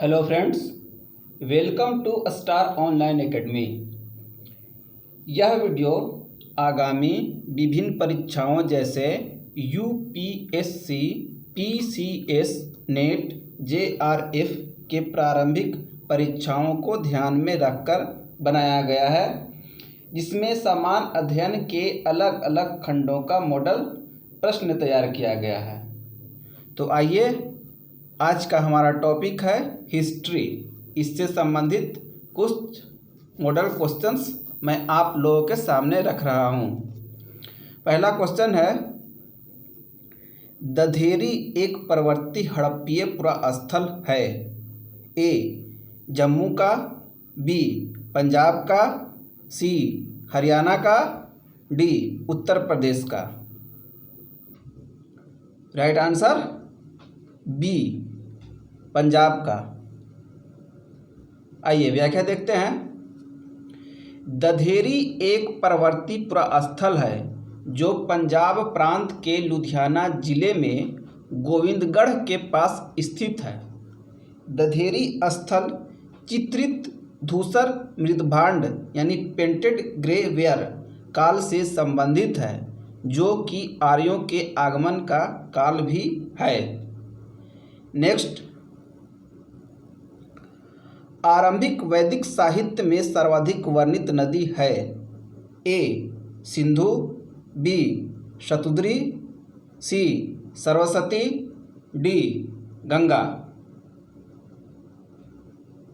Hello friends, welcome to star online academy. यह video आगामी विभिन्न परीक्षाओं जैसे यूपीएससी, पीसीएस, नेट, जेआरएफ के प्रारंभिक परीक्षाओं को ध्यान में रखकर बनाया गया है, जिसमें समान अध्ययन के अलग अलग खंडों का मॉडल प्रश्न तैयार किया गया है। तो आइए, आज का हमारा टॉपिक है हिस्ट्री। इससे संबंधित कुछ मॉडल क्वेश्चंस मैं आप लोगों के सामने रख रहा हूं। पहला क्वेश्चन है, दधेरी एक प्रवर्ती हड़प्पीय पुरास्थल है। ए जम्मू का, बी पंजाब का, सी हरियाणा का, डी उत्तर प्रदेश का। राइट आंसर बी पंजाब का। आइए व्याख्या देखते हैं। दधेरी एक प्रवर्ती पुरास्थल है जो पंजाब प्रांत के लुधियाना जिले में गोविंदगढ़ के पास स्थित है। दधेरी स्थल चित्रित धूसर मृदभांड यानी पेंटेड ग्रेवेयर काल से संबंधित है, जो कि आर्यों के आगमन का काल भी है। नेक्स्ट, आरंभिक वैदिक साहित्य में सर्वाधिक वर्णित नदी है। A Sindhu, B Shatudri, C Saraswati, D Ganga.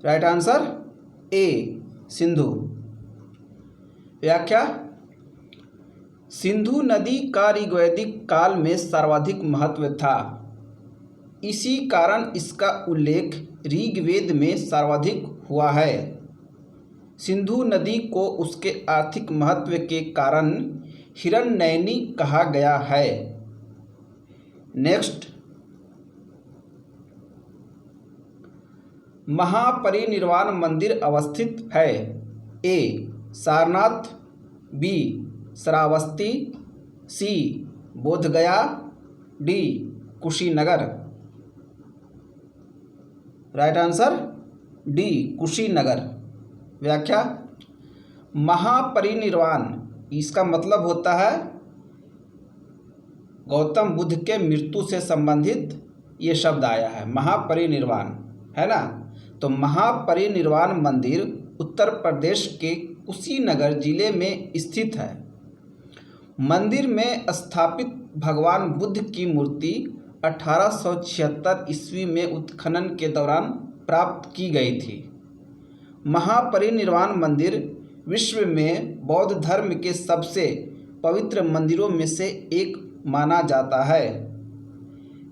Right answer A Sindhu. व्याख्या, सिंधु नदी का ऋग्वैदिक काल में सर्वाधिक महत्व था। इसी कारण इसका उल्लेख ऋग्वेद में सर्वाधिक हुआ है। सिंधु नदी को उसके आर्थिक महत्व के कारण हिरण्यनयनी कहा गया है। नेक्स्ट, महापरिनिर्वाण मंदिर अवस्थित है। A Sarnath, B Shravasti, C Bodhgaya, D Kushinagar. Right answer D Kushinagar. व्याख्या, महापरिनिर्वाण इसका मतलब होता है गौतम बुद्ध के मृत्यु से संबंधित ये शब्द आया है, महापरिनिर्वाण, है ना। तो महापरिनिर्वाण मंदिर उत्तर प्रदेश के कुशीनगर जिले में स्थित है। मंदिर में स्थापित भगवान बुद्ध की मूर्ति 1876 ईस्वी में उत्खनन के दौरान प्राप्त की गई थी। महापरिनिर्वाण मंदिर विश्व में बौद्ध धर्म के सबसे पवित्र मंदिरों में से एक माना जाता है।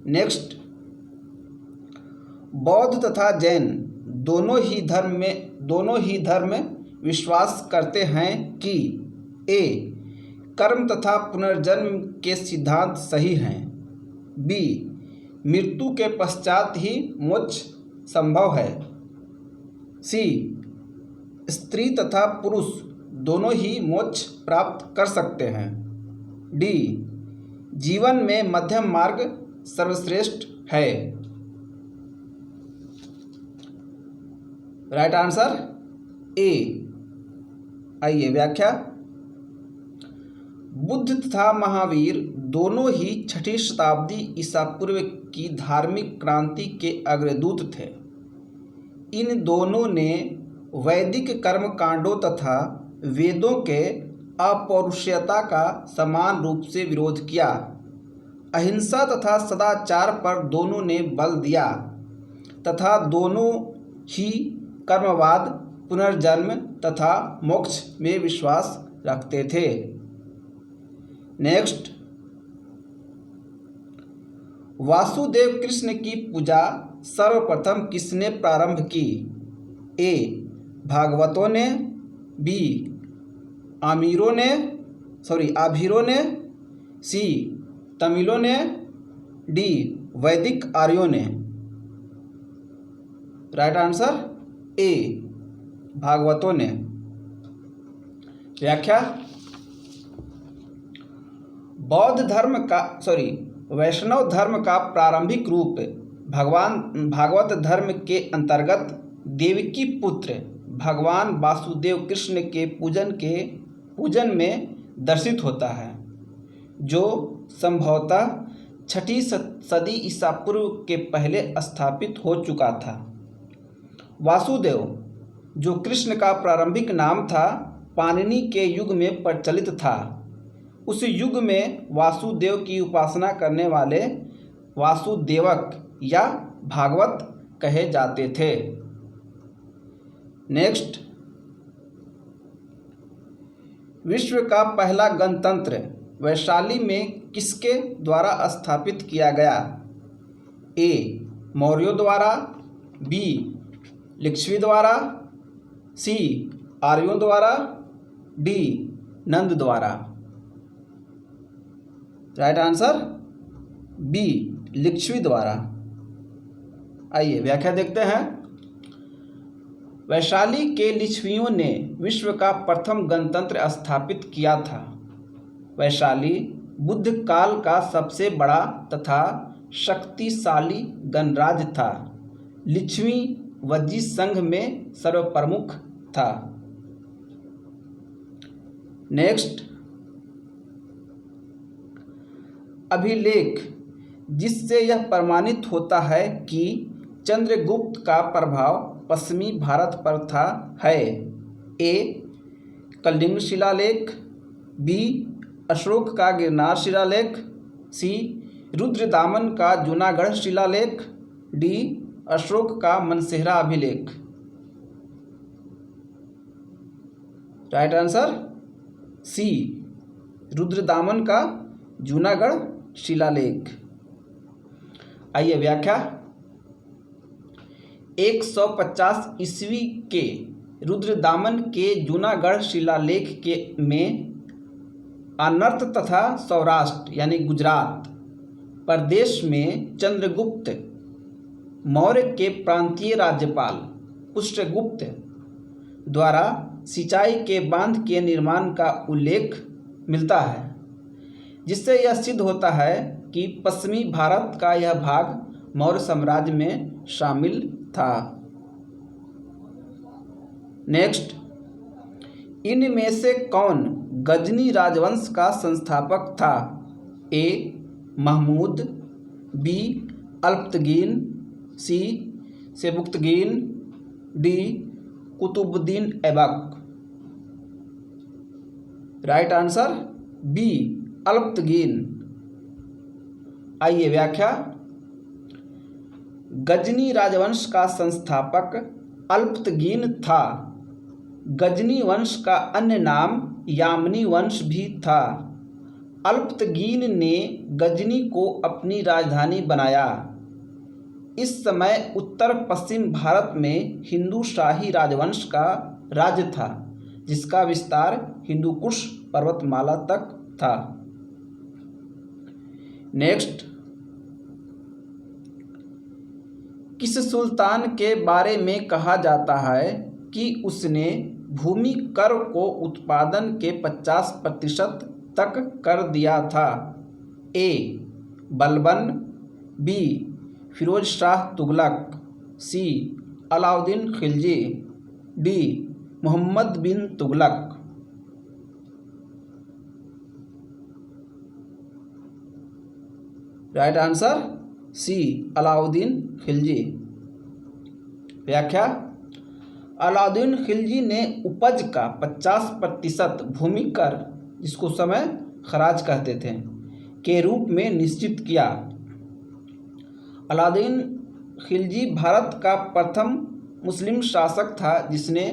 नेक्स्ट, बौद्ध तथा जैन दोनों ही धर्म विश्वास करते हैं कि ए कर्म तथा पुनर्जन्म के सिद्धांत सही हैं, बी मृत्यु के पश्चात ही मोक्ष संभव है, सी स्त्री तथा पुरुष दोनों ही मोक्ष प्राप्त कर सकते हैं, डी जीवन में मध्यम मार्ग सर्वश्रेष्ठ है। राइट आंसर ए। आइए व्याख्या, बुद्ध तथा महावीर दोनों ही 6ठी शताब्दी ईसा पूर्व की धार्मिक क्रांति के अग्रदूत थे। इन दोनों ने वैदिक कर्म कांडों तथा वेदों के अपौरुषेयता का समान रूप से विरोध किया। अहिंसा तथा सदाचार पर दोनों ने बल दिया तथा दोनों ही कर्मवाद, पुनर्जन्म तथा मोक्ष में विश्वास रखते थे। नेक्स्ट, वासुदेव कृष्ण की पूजा सर्वप्रथम किसने प्रारंभ की? ए भागवतों ने, बी आभीरों ने, सी तमिलों ने, डी वैदिक आर्यों ने। राइट आंसर ए भागवतों ने। व्याख्या, वैष्णव धर्म का प्रारंभिक रूप भागवत धर्म के अंतर्गत देवकी पुत्र भगवान वासुदेव कृष्ण के पूजन में दर्शित होता है, जो संभवतः 6ठी सदी ईसा पूर्व के पहले स्थापित हो चुका था। वासुदेव, जो कृष्ण का प्रारंभिक नाम था, पाणिनि के युग में प्रचलित था। उस युग में वासुदेव की उपासना करने वाले वासुदेवक या भागवत कहे जाते थे। नेक्स्ट, विश्व का पहला गणतंत्र वैशाली में किसके द्वारा स्थापित किया गया? ए. मौर्यों द्वारा, बी. लिच्छवी द्वारा, सी. आर्यों द्वारा, डी. नंद द्वारा। Right answer B. लिच्छवी द्वारा। आइए व्याख्या देखते हैं। वैशाली के लिच्छवियों ने विश्व का प्रथम गणतंत्र स्थापित किया था। वैशाली बुद्ध काल का सबसे बड़ा तथा शक्तिशाली गणराज्य था। लिच्छवी वज्जी संघ में सर्वप्रमुख था। नेक्स्ट, अभिलेख जिससे यह प्रमाणित होता है कि चंद्रगुप्त का प्रभाव पश्चिमी भारत पर था है? ए. कलिंग शिलालेख, बी. अशोक का गिरनार शिलालेख, सी. रुद्रदामन का जूनागढ़ शिलालेख, डी. अशोक का मनसेहरा अभिलेख। राइट आंसर सी. रुद्रदामन का जूनागढ़ शिलालेख। आइए व्याख्या। 150 ईस्वी के रुद्रदामन के जूनागढ़ शिलालेख में अनर्त तथा सौराष्ट्र यानी गुजरात प्रदेश में चंद्रगुप्त मौर्य के प्रांतीय राज्यपाल पुष्यगुप्त द्वारा सिंचाई के बांध के निर्माण का उल्लेख मिलता है, जिससे यह सिद्ध होता है कि पश्चिमी भारत का यह भाग मौर्य साम्राज्य में शामिल था। नेक्स्ट, इनमें से कौन गजनी राजवंश का संस्थापक था? A. Mahmud, B. Alptigin, C. Sebuktigin, D. Qutbuddin Aibak. Right answer B. Alptigin. आइए व्याख्या। गजनी राजवंश का संस्थापक अल्पतगीन था। गजनी वंश का अन्य नाम यामनी वंश भी था। अल्पतगीन ने गजनी को अपनी राजधानी बनाया। इस समय उत्तर पश्चिम भारत में हिंदू शाही राजवंश का राज्य था, जिसका विस्तार हिंदूकुश पर्वतमाला तक था। नेक्स्ट, किस सुल्तान के बारे में कहा जाता है कि उसने भूमि कर को उत्पादन के 50% तक कर दिया था? A. Balban, B. Firoz Shah Tughlaq, C. Alauddin Khilji, D. Muhammad bin Tughlaq. Right answer C. Alauddin Khilji. व्याख्या। अलाउद्दीन खिलजी ने उपज का 50% भूमि कर, जिसको समय खराज कहते थे, के रूप में निश्चित किया। अलाउद्दीन खिलजी भारत का प्रथम मुस्लिम शासक था जिसने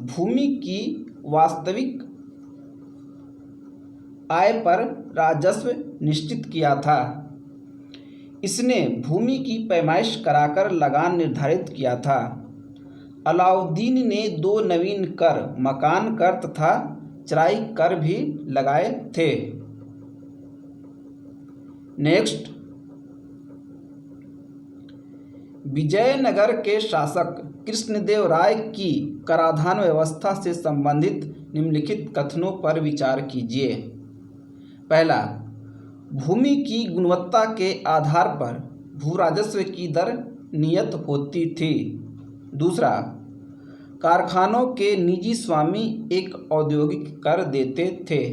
भूमि की वास्तविक आय पर राजस्व निश्चित किया था। इसने भूमि की पैमाइश कराकर लगान निर्धारित किया था। अलाउद्दीन ने 2 नवीन कर, मकान कर तथा चराई कर भी लगाए थे। नेक्स्ट, विजयनगर के शासक कृष्णदेव राय की कराधान व्यवस्था से संबंधित निम्नलिखित कथनों पर विचार कीजिए। पहला, भूमि की गुणवत्ता के आधार पर भू राजस्व की दर नियत होती थी। दूसरा, कारखानों के निजी स्वामी एक औद्योगिक कर देते थे।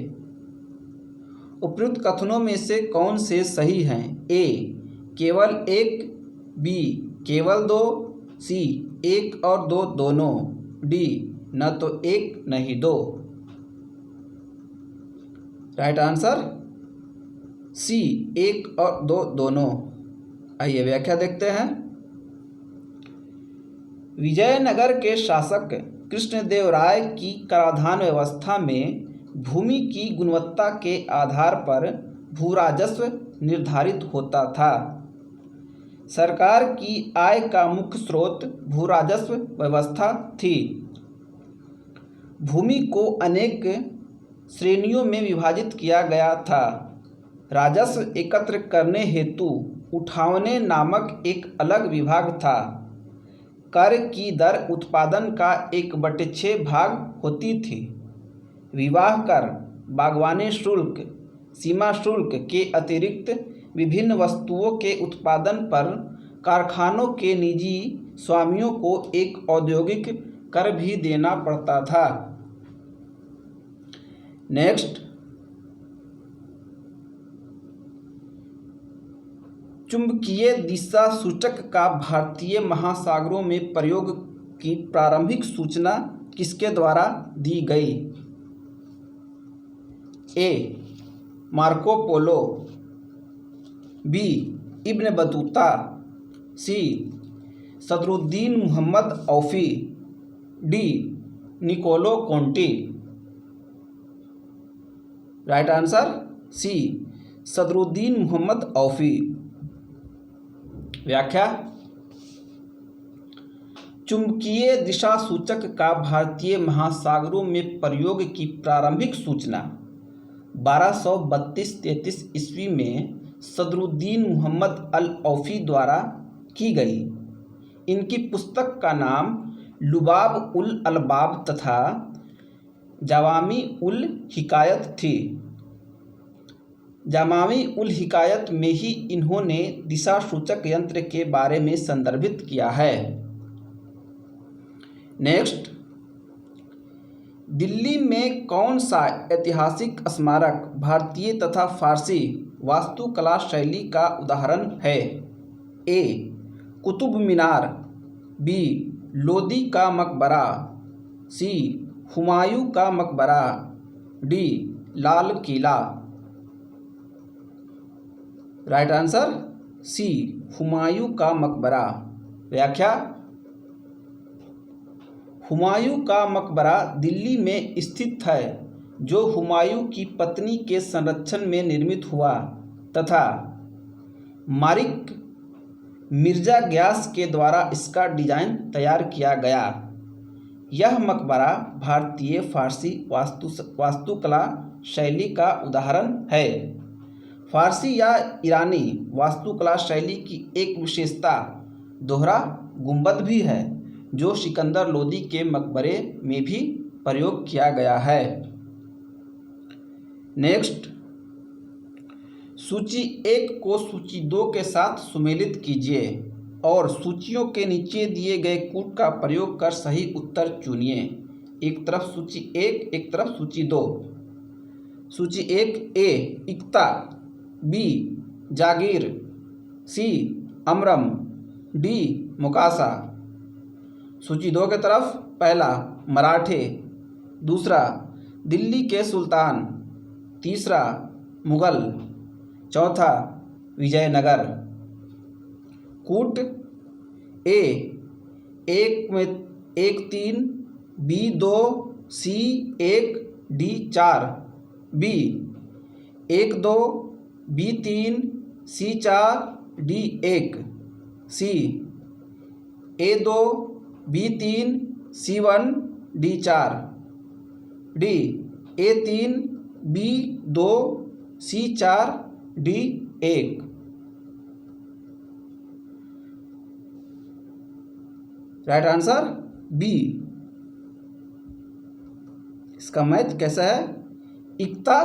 उपयुक्त कथनों में से कौन से सही हैं? ए केवल एक, बी केवल दो, सी एक और दो दोनों, डी न तो एक नहीं दो। राइट आंसर सी एक और दो दोनों। आइए व्याख्या देखते हैं। विजयनगर के शासक कृष्णदेवराय की कराधान व्यवस्था में भूमि की गुणवत्ता के आधार पर भू राजस्व निर्धारित होता था। सरकार की आय का मुख्य स्रोत भू राजस्व व्यवस्था थी। भूमि को अनेक श्रेणियों में विभाजित किया गया था। राजस्व एकत्र करने हेतु उठावने नामक एक अलग विभाग था। कर की दर उत्पादन का 1/6 भाग होती थी। विवाह कर, बागवानी शुल्क, सीमा शुल्क के अतिरिक्त विभिन्न वस्तुओं के उत्पादन पर कारखानों के निजी स्वामियों को एक औद्योगिक कर भी देना पड़ता था। नेक्स्ट, चुंबकीय दिशा सूचक का भारतीय महासागरों में प्रयोग की प्रारंभिक सूचना किसके द्वारा दी गई? A Marco Polo, B Ibn Battuta, C Sadruddin Muhammad Aufi, D Niccolo Conti. Right answer C Sadruddin Muhammad Aufi. व्याख्या, चुंबकीय दिशा सूचक का भारतीय महासागरों में प्रयोग की प्रारंभिक सूचना 1232-33 ईस्वी में सदरुद्दीन मुहम्मद अल औफी द्वारा की गई। इनकी पुस्तक का नाम लुबाब उल अलबाब तथा जवामी उल हिकायत थी। जवामी उल हिकायत में ही इन्होंने दिशा सूचक यंत्र के बारे में संदर्भित किया है। नेक्स्ट, दिल्ली में कौन सा ऐतिहासिक स्मारक भारतीय तथा फारसी वास्तुकला शैली का उदाहरण है? ए कुतुब मीनार, बी लोदी का मकबरा, सी हुमायूं का मकबरा, D Lal Qila. Right answer सी हुमायूं का मकबरा। व्याख्या, हुमायूं का मकबरा दिल्ली में स्थित है, जो हुमायूं की पत्नी के संरक्षण में निर्मित हुआ तथा मारिक मिर्जा ग्यास के द्वारा इसका डिजाइन तैयार किया गया। यह मकबरा भारतीय फारसी वास्तुकला शैली का उदाहरण है। फारसी या ईरानी वास्तुकला शैली की एक विशेषता दोहरा गुंबद भी है, जो सिकंदर लोदी के मकबरे में भी प्रयोग किया गया है। नेक्स्ट, सूची 1 को सूची 2 के साथ सुमेलित कीजिए और सूचियों के नीचे दिए गए कूट का प्रयोग कर सही उत्तर चुनिए। एक तरफ सूची 1, एक तरफ सूची 2। सूची 1 ए इक्ता, बी जागीर, सी अमरम, डी मुकासा। सूची 2 के तरफ पहला मराठे, दूसरा दिल्ली के सुल्तान, तीसरा मुगल, चौथा विजयनगर। कूट ए 1 में 1-3, B 2, C 1, D 4, B 1-2, B 3, C 4, D 1, C A2, B3, C1, D4, D A3, B2, C4, D1। Right answer B. इसका मैच कैसा है? इक्ता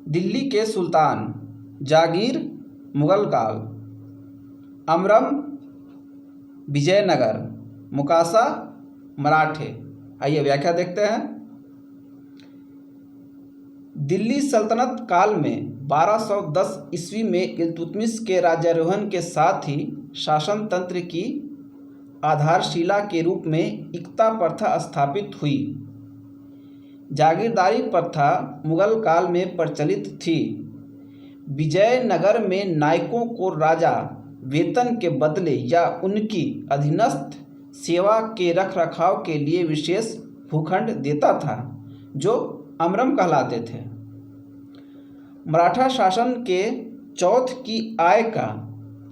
दिल्ली के सुल्तान, जागीर मुगल काल, अमरम विजयनगर, मुकाशा मराठे। आइए व्याख्या देखते हैं। दिल्ली सल्तनत काल में 1210 ईस्वी में इल्तुतमिश के राज्यारोहण के साथ ही शासन तंत्र की आधारशिला के रूप में इक्ता प्रथा स्थापित हुई। जागीरदारी प्रथा मुगल काल में प्रचलित थी। विजयनगर में नायकों को राजा वेतन के बदले या उनकी अधीनस्थ सेवा के रखरखाव के लिए विशेष भूखंड देता था, जो अमरम कहलाते थे। मराठा शासन के चौथ की आय का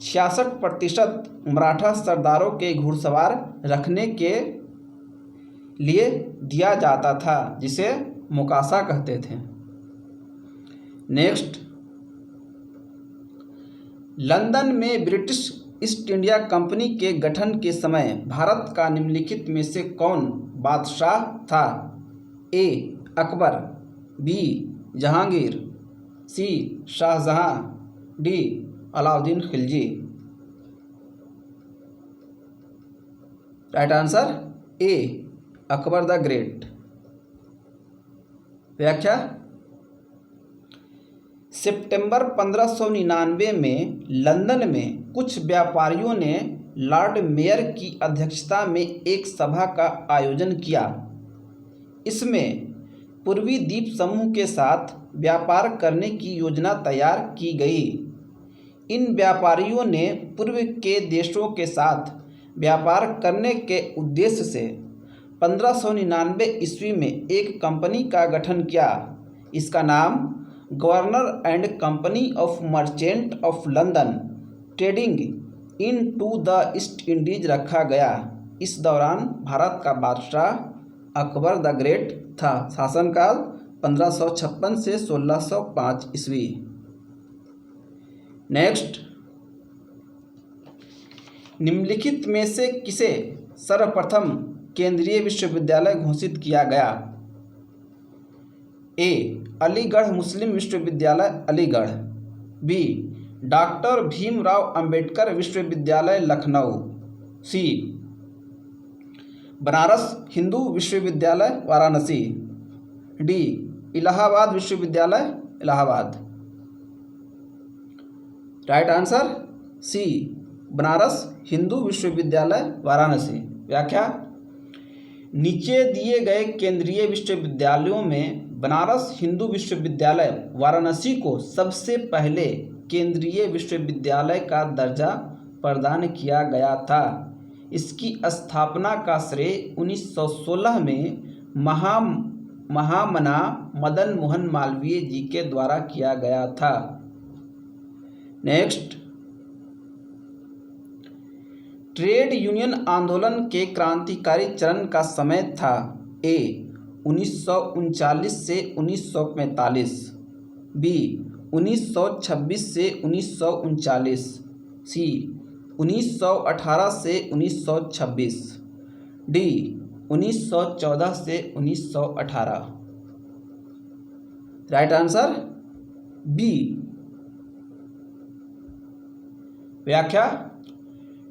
66% मराठा सरदारों के घुड़सवार रखने के लिए दिया जाता था, जिसे मुकाशा कहते थे। नेक्स्ट, लंदन में ब्रिटिश ईस्ट इंडिया कंपनी के गठन के समय भारत का निम्नलिखित में से कौन बादशाह था? A Akbar, B Jahangir, C Shahjahan, D Alauddin Khilji. Right answer A Akbar the great. व्याख्या, सितंबर 1599 में लंदन में कुछ व्यापारियों ने लॉर्ड मेयर की अध्यक्षता में एक सभा का आयोजन किया। इसमें पूर्वी द्वीप समूह के साथ व्यापार करने की योजना तैयार की गई। इन व्यापारियों ने पूर्व के देशों के साथ व्यापार करने के उद्देश्य से 1599 ईस्वी में एक कंपनी का गठन किया। इसका नाम governor and company of merchant of London trading into the East Indies रखा गया। इस दौरान भारत का बादशाह अकबर द ग्रेट था। शासनकाल 1556 से 1605 ईस्वी। नेक्स्ट, निम्नलिखित में से किसे सर्वप्रथम केंद्रीय विश्वविद्यालय घोषित किया गया? ए अलीगढ़ मुस्लिम विश्वविद्यालय अलीगढ़, बी डॉक्टर भीमराव अंबेडकर विश्वविद्यालय लखनऊ, सी बनारस हिंदू विश्वविद्यालय वाराणसी, डी इलाहाबाद विश्वविद्यालय Allahabad. Right answer C Banaras Hindu विश्वविद्यालय वाराणसी। व्याख्या, नीचे दिए गए केंद्रीय विश्वविद्यालयों में बनारस हिंदू विश्वविद्यालय वाराणसी को सबसे पहले केंद्रीय विश्वविद्यालय का दर्जा प्रदान किया गया था। इसकी स्थापना का श्रेय 1916 में महामना मदन मोहन मालवीय जी के द्वारा किया गया था। नेक्स्ट, ट्रेड यूनियन आंदोलन के क्रांतिकारी चरण का समय था। ए 1939 से 1945, बी 1926 से 1939, सी 1918 से 1926, डी 1914 से 1918। Right answer B. व्याख्या,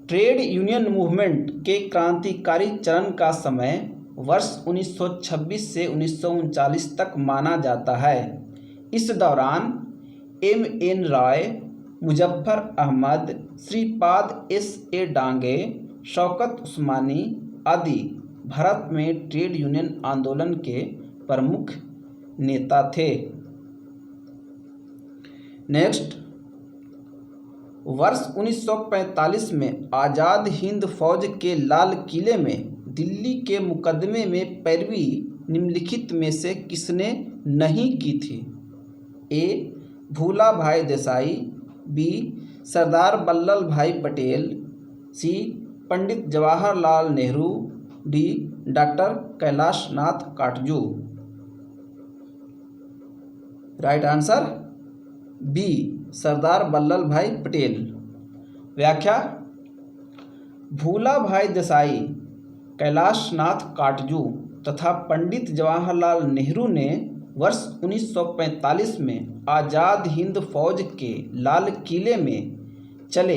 ट्रेड यूनियन मूवमेंट के क्रांतिकारी चरण का समय वर्ष 1926 से 1939 तक माना जाता है। इस दौरान M.N. रॉय, मुजफ्फर अहमद, श्रीपाद S.A. डांगे, शौकत उस्मानी आदि भारत में ट्रेड यूनियन आंदोलन के प्रमुख नेता थे। नेक्स्ट, वर्ष 1945 में आज़ाद हिंद फौज के लाल किले में दिल्ली के मुकदमे में पैरवी निम्नलिखित में से किसने नहीं की थी? ए भूला भाई देसाई, बी सरदार वल्लभ भाई पटेल, सी पंडित Jawaharlal Nehru, D doctor Kailash Nath Katju. Right answer B Sardar Vallabh भाई पटेल। व्याख्या, भूला भाई देसाई, कैलाश नाथ काटजू तथा पंडित जवाहरलाल नेहरू ने वर्ष 1945 में आज़ाद हिंद फौज के लाल किले में चले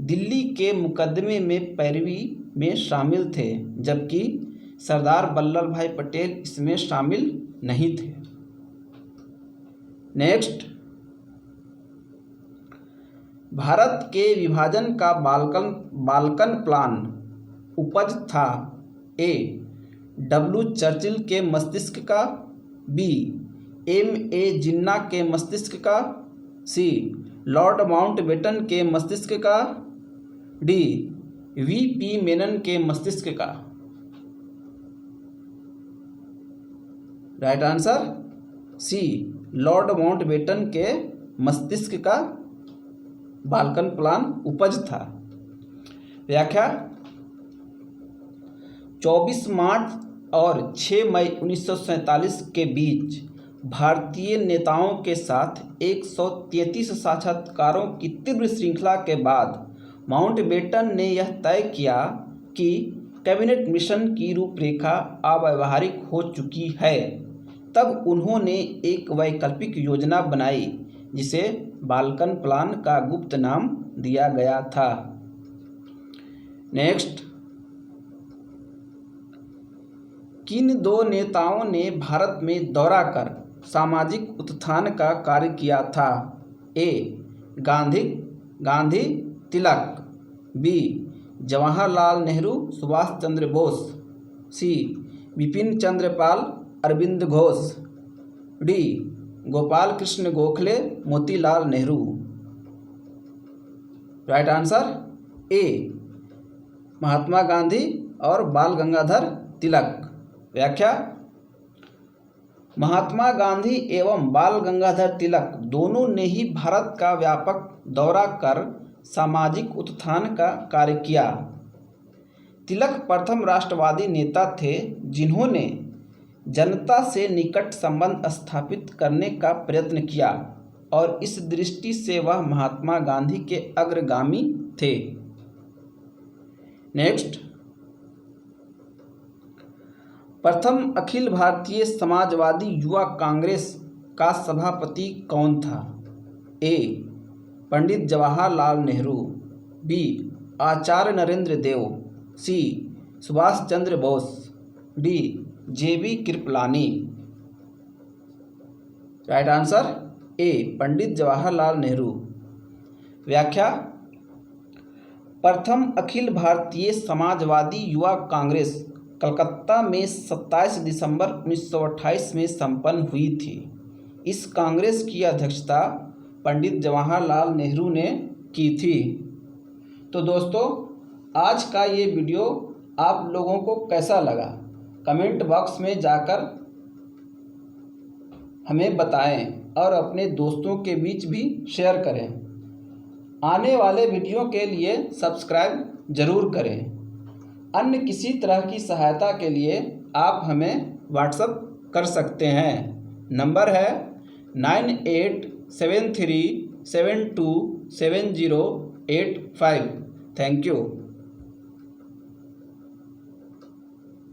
दिल्ली के मुकदमे में पैरवी में शामिल थे, जबकि सरदार वल्लभ भाई पटेल इसमें शामिल नहीं थे। नेक्स्ट, भारत के विभाजन का बाल्कन प्लान उपज था ए. डब्ल्यू चर्चिल के मस्तिष्क का, बी. M.A. जिन्ना के मस्तिष्क का, सी. लॉर्ड माउंटबेटन के मस्तिष्क का, डी. V.P. मेनन के मस्तिष्क का। Right answer C, lord Mountbatten के मस्तिष्क का बाल्कन प्लान उपज था। व्याख्या, 24 मार्च और 6 मई 1947 के बीच भारतीय नेताओं के साथ 133 साक्षात्कारों की तीव्र श्रृंखला के बाद माउंटबेटन ने यह तय किया कि कैबिनेट मिशन की रूपरेखा अव्यावहारिक हो चुकी है। तब उन्होंने एक वैकल्पिक योजना बनाई जिसे बाल्कन प्लान का गुप्त नाम दिया गया था। नेक्स्ट, किन दो नेताओं ने भारत में दौरा कर सामाजिक उत्थान का कार्य किया था? A. Gandhi Tilak, B. Jawaharlal Nehru Subhash Chandra Bose, C. Bipin Chandra Pal Aurobindo Ghosh, D. Gopal Krishna Gokhale Motilal Nehru. Right answer A, Mahatma Gandhi और बाल गंगाधर तिलक। व्याख्या, महात्मा गांधी एवं बाल गंगाधर तिलक दोनों ने ही भारत का व्यापक दौरा कर सामाजिक उत्थान का कार्य किया। तिलक प्रथम राष्ट्रवादी नेता थे जिन्होंने जनता से निकट संबंध स्थापित करने का प्रयत्न किया और इस दृष्टि से वह महात्मा गांधी के अग्रगामी थे। नेक्स्ट, प्रथम अखिल भारतीय समाजवादी युवा कांग्रेस का सभापति कौन था? A. Pandit Jawaharlal Nehru, B. Acharya Narendra Dev, C. Subhash Chandra Bose, D. J.B. Kripalani. Right answer A, Pandit Jawaharlal Nehru. व्याख्या, प्रथम अखिल भारतीय समाजवादी युवा कांग्रेस कलकत्ता में 27 दिसंबर 1928 में संपन्न हुई थी। इस कांग्रेस की अध्यक्षता पंडित जवाहरलाल नेहरू ने की थी। तो दोस्तों, आज का ये वीडियो आप लोगों को कैसा लगा कमेंट बॉक्स में जाकर हमें बताएं और अपने दोस्तों के बीच भी शेयर करें। आने वाले वीडियो के लिए सब्सक्राइब जरूर करें। अन्य किसी तरह की सहायता के लिए आप हमें व्हाट्सएप कर सकते हैं। नंबर है 9873727085। Thank you.